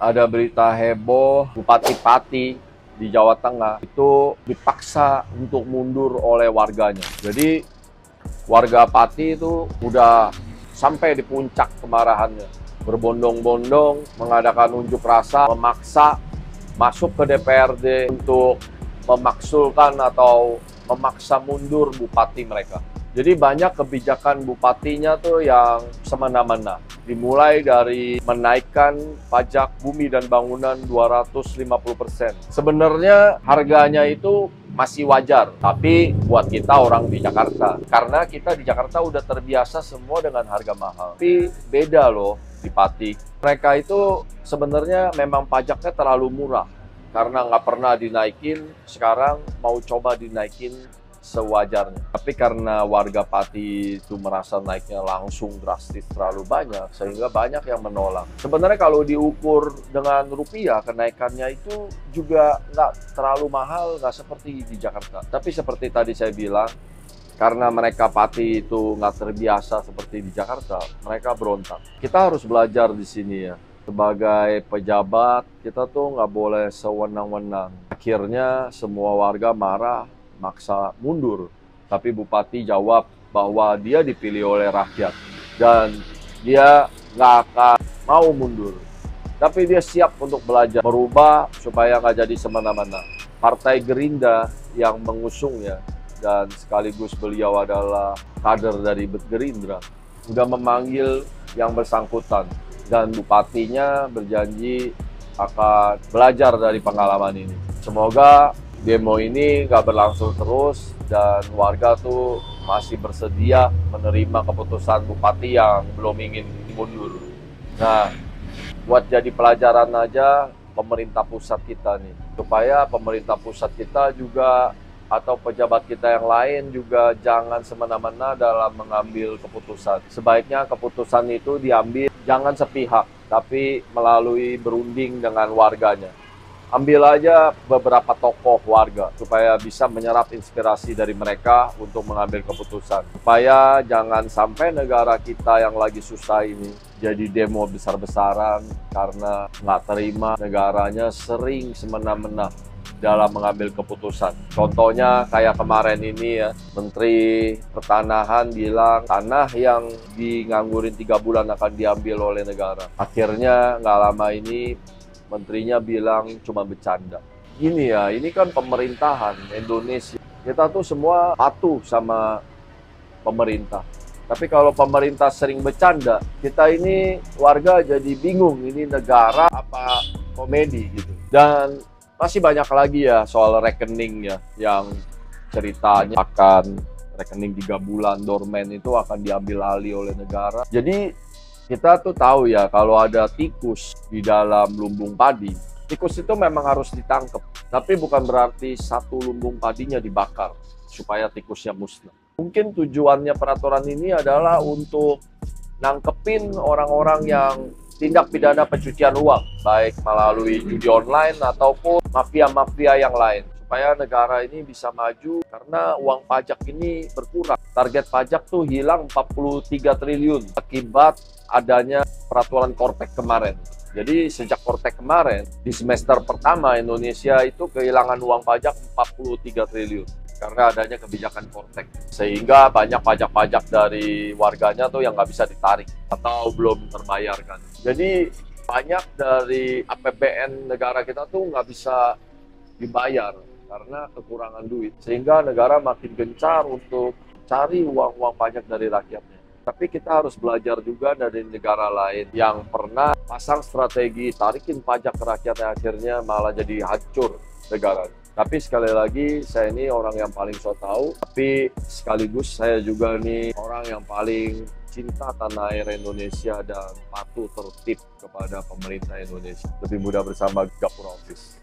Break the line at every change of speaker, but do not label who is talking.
ada berita heboh, bupati-bupati di Jawa Tengah itu dipaksa untuk mundur oleh warganya. Jadi warga Pati itu udah sampai di puncak kemarahannya. Berbondong-bondong mengadakan unjuk rasa, memaksa masuk ke DPRD untuk memaksulkan atau memaksa mundur bupati mereka. Jadi banyak kebijakan bupatinya tuh yang semena-mena. Dimulai dari menaikkan pajak bumi dan bangunan 250%. Sebenarnya harganya itu masih wajar, tapi buat kita orang di Jakarta. Karena kita di Jakarta udah terbiasa semua dengan harga mahal. Tapi beda loh di Pati. Mereka itu sebenarnya memang pajaknya terlalu murah. Karena nggak pernah dinaikin, sekarang mau coba dinaikin sewajarnya. Tapi karena warga Pati itu merasa naiknya langsung drastis terlalu banyak, sehingga banyak yang menolak. Sebenarnya kalau diukur dengan rupiah, kenaikannya itu juga nggak terlalu mahal, nggak seperti di Jakarta. Tapi seperti tadi saya bilang, karena mereka Pati itu nggak terbiasa seperti di Jakarta, mereka berontak. Kita harus belajar di sini ya. Sebagai pejabat, kita tuh nggak boleh sewenang-wenang. Akhirnya semua warga marah, maksa mundur. Tapi Bupati jawab bahwa dia dipilih oleh rakyat dan dia nggak akan mau mundur. Tapi dia siap untuk belajar, merubah supaya nggak jadi semena-mena. Partai Gerindra yang mengusungnya dan sekaligus beliau adalah kader dari Gerindra, sudah memanggil yang bersangkutan dan bupatinya berjanji akan belajar dari pengalaman ini. Semoga demo ini nggak berlangsung terus dan warga tuh masih bersedia menerima keputusan bupati yang belum ingin mundur. Nah, buat jadi pelajaran aja pemerintah pusat kita nih, supaya pemerintah pusat kita juga atau pejabat kita yang lain juga jangan semena-mena dalam mengambil keputusan. Sebaiknya keputusan itu diambil jangan sepihak, tapi melalui berunding dengan warganya. Ambil aja beberapa tokoh warga supaya bisa menyerap inspirasi dari mereka untuk mengambil keputusan. Supaya jangan sampai negara kita yang lagi susah ini jadi demo besar-besaran karena nggak terima negaranya sering semena-mena dalam mengambil keputusan. Contohnya kayak kemarin ini ya, Menteri Pertanahan bilang tanah yang nganggurin 3 bulan akan diambil oleh negara. Akhirnya nggak lama ini menterinya bilang cuma bercanda. Ini ya, ini kan pemerintahan Indonesia. Kita tuh semua patuh sama pemerintah. Tapi kalau pemerintah sering bercanda, kita ini warga jadi bingung, ini negara apa komedi gitu. Dan masih banyak lagi ya soal rekening ya, yang ceritanya akan rekening 3 bulan dormen itu akan diambil alih oleh negara. Jadi kita tuh tahu ya, kalau ada tikus di dalam lumbung padi, tikus itu memang harus ditangkap. Tapi bukan berarti satu lumbung padinya dibakar supaya tikusnya musnah. Mungkin tujuannya peraturan ini adalah untuk nangkepin orang-orang yang tindak pidana pencucian uang, baik melalui judi online ataupun mafia-mafia yang lain. Supaya negara ini bisa maju karena uang pajak ini berkurang. Target pajak tuh hilang 43 triliun akibat adanya peraturan Kortek kemarin. Jadi sejak Kortek kemarin, di semester pertama Indonesia itu kehilangan uang pajak 43 triliun karena adanya kebijakan Kortek. Sehingga banyak pajak-pajak dari warganya tuh yang nggak bisa ditarik atau belum terbayarkan. Jadi banyak dari APBN negara kita tuh nggak bisa dibayar karena kekurangan duit. Sehingga negara makin gencar untuk cari uang-uang pajak dari rakyatnya. Tapi kita harus belajar juga dari negara lain yang pernah pasang strategi tarikin pajak ke rakyat yang akhirnya malah jadi hancur negara. Tapi sekali lagi, saya ini orang yang paling so tahu, tapi sekaligus saya juga nih orang yang paling cinta tanah air Indonesia dan patuh tertib kepada pemerintah Indonesia. Lebih mudah bersama Gapura Office.